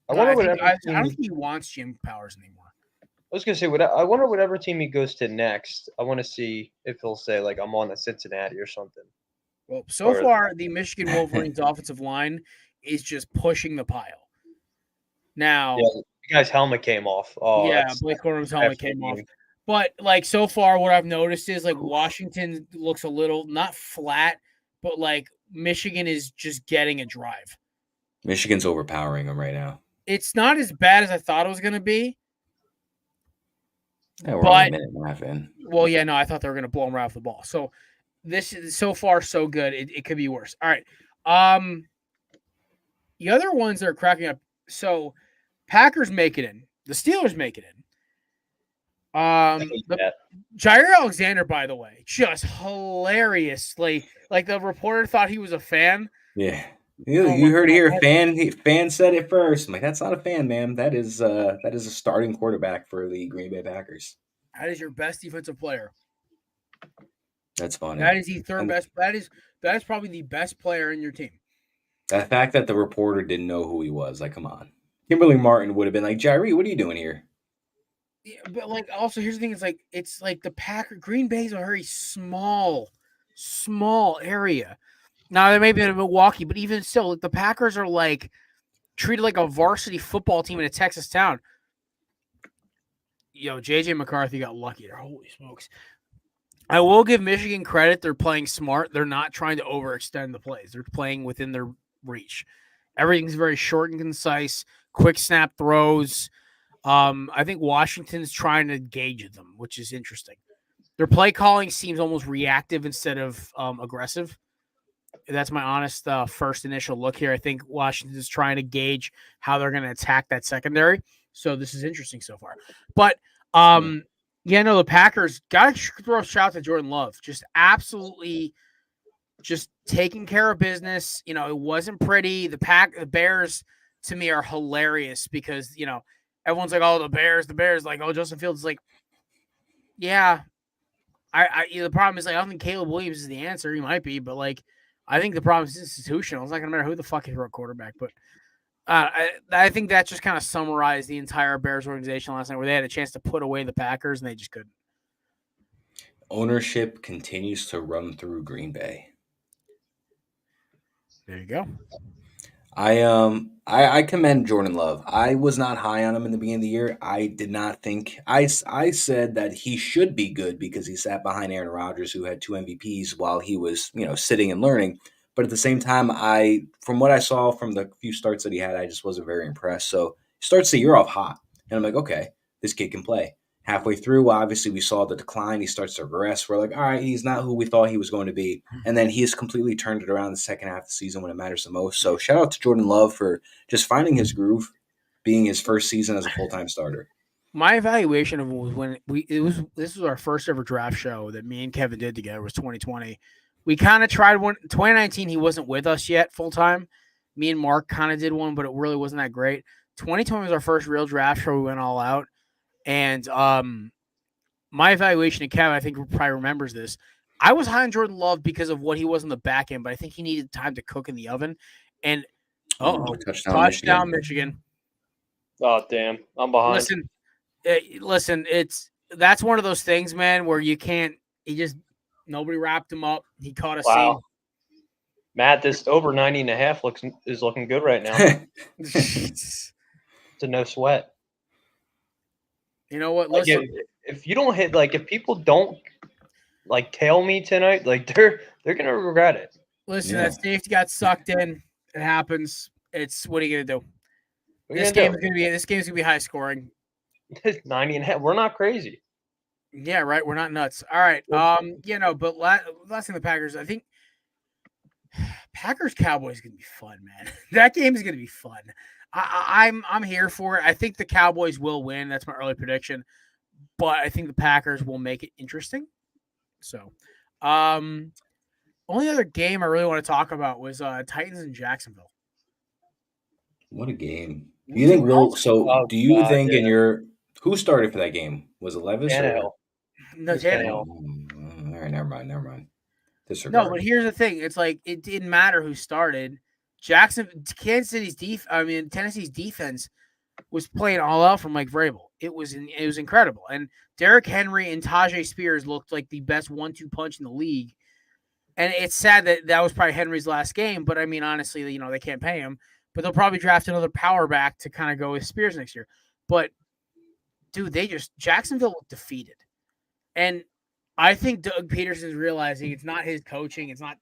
I wonder I whatever don't team think he wants Jim Powers anymore. I was gonna say, I wonder whatever team he goes to next. I want to see if he'll say like I'm on the Cincinnati or something. Well, so far the Michigan Wolverines offensive line is just pushing the pile. Now, the guy's helmet came off. Oh, yeah, Blake Corum's helmet came off. But like so far, what I've noticed is like Washington looks a little not flat, but like Michigan is just getting a drive. Michigan's overpowering them right now. It's not as bad as I thought it was going to be. Yeah, we're only a minute and a half in. Well, yeah, no, I thought they were going to blow them right off the ball. So this is so far so good. It could be worse. All right. The other ones that are cracking up. So Packers make it in. The Steelers make it in. Jair Alexander, by the way, just hilariously, like the reporter thought he was a fan. Yeah. You heard here, fan said it first. I'm like, that's not a fan, ma'am. That is a starting quarterback for the Green Bay Packers. That is your best defensive player. That's funny. That is the third best. That is probably the best player in your team. The fact that the reporter didn't know who he was, like, come on. Kimberly Martin would have been like, Jairi, what are you doing here? Yeah, but like, also here's the thing: it's like the Green Bay is a very small area. Now they may be in Milwaukee, but even still, the Packers are like treated like a varsity football team in a Texas town. JJ McCarthy got lucky there. Holy smokes. I will give Michigan credit. They're playing smart. They're not trying to overextend the plays. They're playing within their reach. Everything's very short and concise, quick snap throws. I think Washington's trying to gauge them, which is interesting. Their play calling seems almost reactive instead of aggressive. That's my honest first initial look here. I think Washington is trying to gauge how they're going to attack that secondary. So this is interesting so far. But, the Packers got to throw a shout to Jordan Love. Just absolutely just taking care of business. It wasn't pretty. The Bears, to me, are hilarious because, everyone's like, oh, the Bears. Like, oh, Justin Fields is like, yeah. The problem is, like, I don't think Caleb Williams is the answer. He might be, but, like, I think the problem is institutional. It's not going to matter who the fuck is your quarterback. But I think that just kind of summarized the entire Bears organization last night where they had a chance to put away the Packers and they just couldn't. Ownership continues to run through Green Bay. There you go. I commend Jordan Love. I was not high on him in the beginning of the year. I did not think I said that he should be good because he sat behind Aaron Rodgers, who had 2 MVPs while he was, sitting and learning. But at the same time, from what I saw from the few starts that he had, I just wasn't very impressed. So he starts the year off hot, and I'm like, okay, this kid can play. Halfway through, obviously, we saw the decline. He starts to regress. We're like, all right, he's not who we thought he was going to be. And then he has completely turned it around the second half of the season when it matters the most. So shout out to Jordan Love for just finding his groove, being his first season as a full-time starter. My evaluation of him was this was our first ever draft show that me and Kevin did together was 2020. We kind of tried one. 2019, he wasn't with us yet full-time. Me and Mark kind of did one, but it really wasn't that great. 2020 was our first real draft show. We went all out. And my evaluation of Kevin, I think probably remembers this. I was high on Jordan Love because of what he was in the back end, but I think he needed time to cook in the oven. And touchdown Michigan. Oh, damn. I'm behind. Listen, that's one of those things, man, where you can't – nobody wrapped him up. He caught a seam. Matt, this over 90.5 is looking good right now. It's a no sweat. You know what? Listen, if you don't hit, like, if people don't like tail me tonight, like they're gonna regret it. Listen, that safety got sucked in. It happens. What are you gonna do? This game's gonna be high scoring. 90.5. We're not crazy. Yeah, right. We're not nuts. All right. But last thing, the Packers. I think Packers Cowboys is gonna be fun, man. That game is gonna be fun. I'm here for it. I think the Cowboys will win. That's my early prediction. But I think the Packers will make it interesting. So, only other game I really want to talk about was Titans and Jacksonville. What a game! Do you think who started for that game? Was it Levis? Tannehill. No, Tannehill. All right, never mind. Disregard. No, but here's the thing. It's like it didn't matter who started. Tennessee's defense was playing all out from Mike Vrabel. It was incredible. And Derrick Henry and Tajay Spears looked like the best 1-2 punch in the league. And it's sad that was probably Henry's last game, but I mean, honestly, they can't pay him. But they'll probably draft another power back to kind of go with Spears next year. But dude, Jacksonville looked defeated. And I think Doug Peterson's realizing it's not his coaching. It's not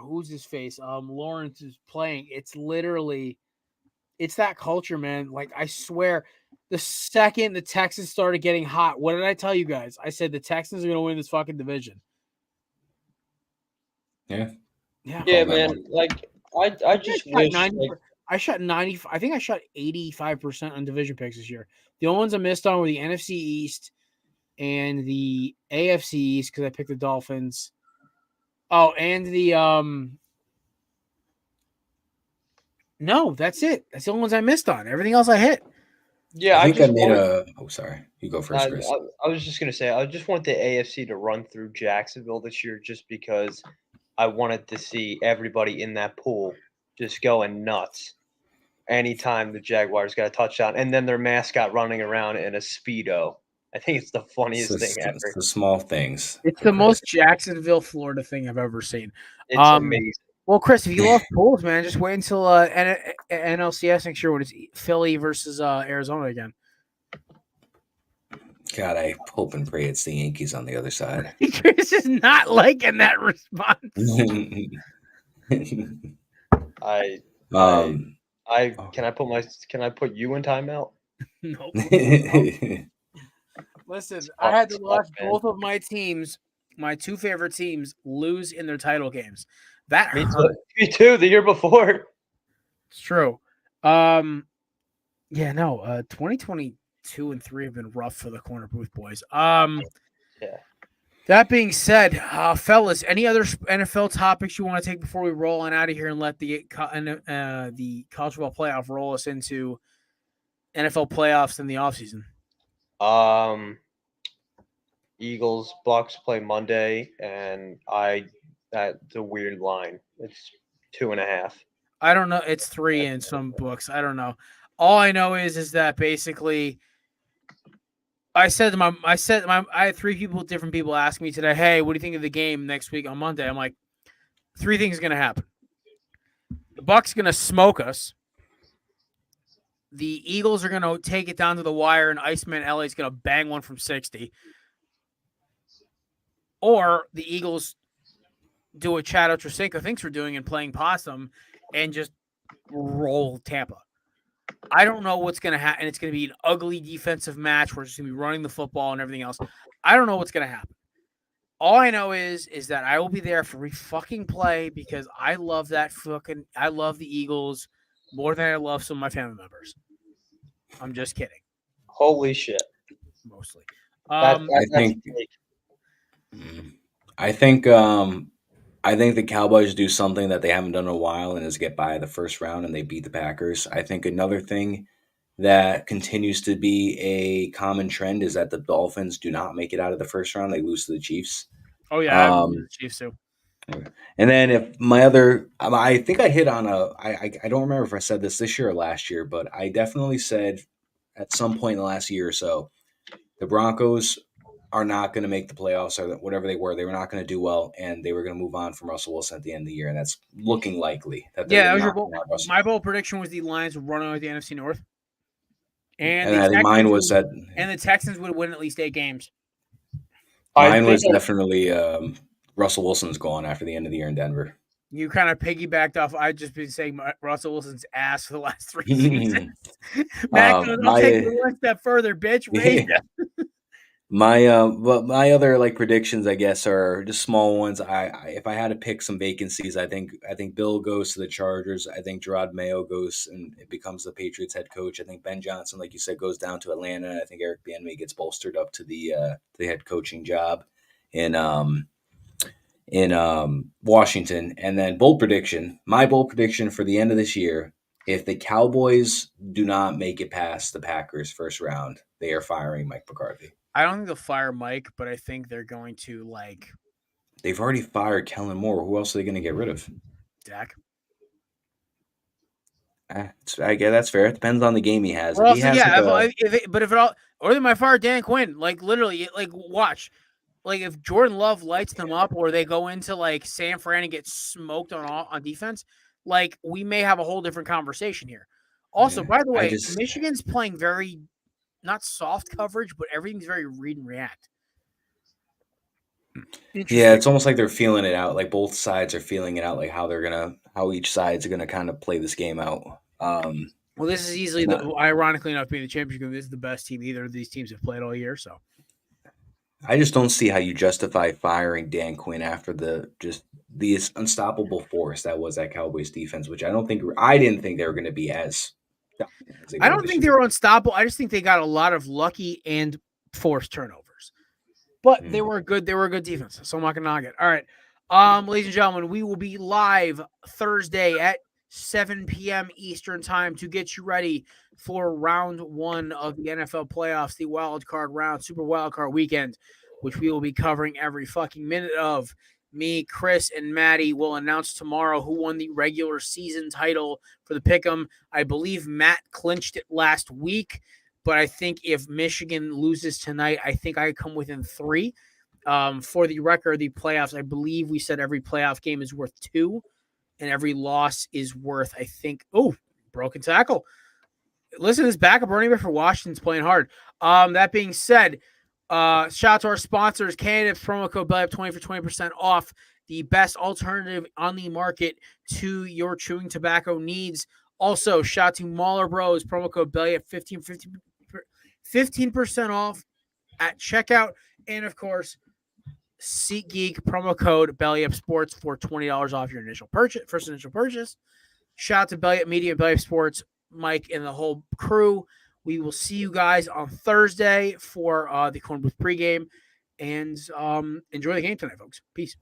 who's his face? Lawrence is playing. It's that culture, man. Like, I swear, the second the Texans started getting hot, what did I tell you guys? I said the Texans are going to win this fucking division. Yeah, man. Like, I just wish. I shot 90. I think I shot 85% on division picks this year. The only ones I missed on were the NFC East and the AFC East because I picked the Dolphins. Oh, and the no, that's it. That's the only ones I missed on. Everything else I hit. Yeah, I think I made a. Oh, sorry. You go first, Chris. I was just gonna say I just want the AFC to run through Jacksonville this year, just because I wanted to see everybody in that pool just going nuts anytime the Jaguars got a touchdown, and then their mascot running around in a Speedo. I think it's the funniest thing ever. It's the small things. It's the most Jacksonville, Florida thing I've ever seen. It's amazing. Well, Chris, if you love pools, man, just wait until NLCS next year when it's Philly versus Arizona again. God, I hope and pray it's the Yankees on the other side. Chris is not liking that response. Can I put you in timeout? Nope. Listen, I had to watch both of my teams, my two favorite teams, lose in their title games. That hurt. Me too. The year before. It's true. 2022 and 3 have been rough for the Korner Booth boys. Yeah. That being said, fellas, any other NFL topics you want to take before we roll on out of here and let the college football playoff roll us into NFL playoffs in the offseason? Eagles Bucks play Monday, and that's a weird line. It's 2.5. I don't know. It's 3 in some books. I don't know. All I know is that basically I had 3 different people ask me today, hey, what do you think of the game next week on Monday? I'm like, 3 things are going to happen. The Bucks going to smoke us. The Eagles are going to take it down to the wire, and Iceman LA is going to bang one from 60. Or the Eagles do what Chad Ochocinco thinks we're doing and playing possum and just roll Tampa. I don't know what's going to happen. And it's going to be an ugly defensive match where it's just going to be running the football and everything else. I don't know what's going to happen. All I know is that I will be there for every fucking play because I love I love the Eagles more than I love some of my family members. I'm just kidding. Holy shit. Mostly. I think the Cowboys do something that they haven't done in a while, and is get by the first round and they beat the Packers. I think another thing that continues to be a common trend is that the Dolphins do not make it out of the first round. They lose to the Chiefs. Oh, yeah. I lose to the Chiefs, too. And then I think I hit on I don't remember if I said this year or last year, but I definitely said at some point in the last year or so, the Broncos are not going to make the playoffs or whatever they were. They were not going to do well, and they were going to move on from Russell Wilson at the end of the year, and that's looking likely. That was your bold. My bold prediction was the Lions would run out of the NFC North. And I think mine was that. And the Texans would win at least 8 games. Mine was definitely Russell Wilson's gone after the end of the year in Denver. You kind of piggybacked off. I've just been saying Russell Wilson's ass for the last 3 seasons. Matt goes, I'll take it one step further, bitch. My other predictions, I guess, are just small ones. If I had to pick some vacancies, I think Bill goes to the Chargers. I think Gerard Mayo goes and it becomes the Patriots head coach. I think Ben Johnson, like you said, goes down to Atlanta. I think Eric Bieniemy gets bolstered up to the head coaching job in Washington. And then my bold prediction for the end of this year: if the Cowboys do not make it past the Packers first round, they are firing Mike McCarthy. I don't think they'll fire Mike, but I think they're going to They've already fired Kellen Moore. Who else are they going to get rid of? Dak. I guess that's fair. It depends on the game he has. Well, If he has but if it all, or they might fire Dan Quinn. Like literally, like watch, like if Jordan Love lights them up, or they go into like San Fran and get smoked on defense, like we may have a whole different conversation here. Also, by the way, Michigan's playing very not soft coverage, but everything's very read and react. Yeah, it's almost like they're feeling it out. Like both sides are feeling it out, like how each side's gonna kind of play this game out. Well, this is easily ironically enough being the championship game. This is the best team either of these teams have played all year. So I just don't see how you justify firing Dan Quinn after the unstoppable force that was that Cowboys defense, which I didn't think they were going to be as. I don't think they were unstoppable. I just think they got a lot of lucky and forced turnovers, but they were good. They were a good defense, so I'm not going to knock it. All right, ladies and gentlemen, we will be live Thursday at 7 p.m. Eastern time to get you ready for round 1 of the NFL playoffs, the wild card round, super wild card weekend, which we will be covering every fucking minute of. Me, Chris, and Maddie will announce tomorrow who won the regular season title for the Pick'em. I believe Matt clinched it last week, but I think if Michigan loses tonight, I think I come within 3. For the record, the playoffs, I believe we said every playoff game is worth 2. And every loss is worth, I think, broken tackle. Listen, this backup running back for Washington's playing hard. That being said, shout out to our sponsors, candidates, promo code BELLYUP20 for 20% off, the best alternative on the market to your chewing tobacco needs. Also, shout out to Mauler Bros, promo code BELLYUP 15% off at checkout. And, of course, SeatGeek, promo code BellyUp Sports for $20 off your first initial purchase. Shout out to BellyUp Media, BellyUp Sports, Mike, and the whole crew. We will see you guys on Thursday for the Korner Booth pregame, and enjoy the game tonight, folks. Peace.